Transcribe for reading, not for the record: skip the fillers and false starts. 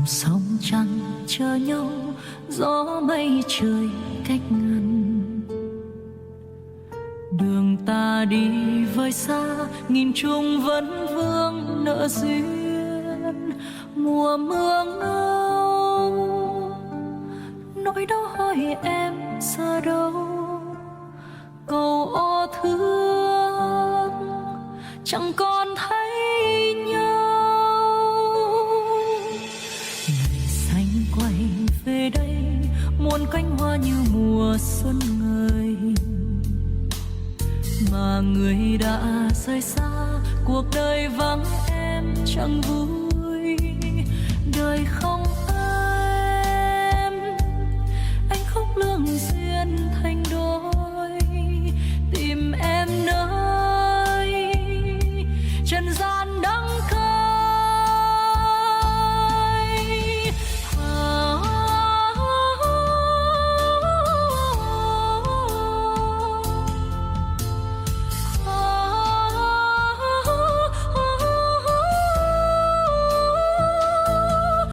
sóng trăng chờ nhau, gió mây trời cách ngăn. Đường ta đi vơi xa, nghìn trùng vẫn vương nợ duyên. Mùa mưa ngâu, nỗi đau hỏi em giờ đâu. Cầu ô thương chẳng còn thấy nhau. Ngày xanh quay về đây, muôn cánh hoa như mùa xuân ngời. Mà người đã rời xa, cuộc đời vắng em chẳng vui. Đời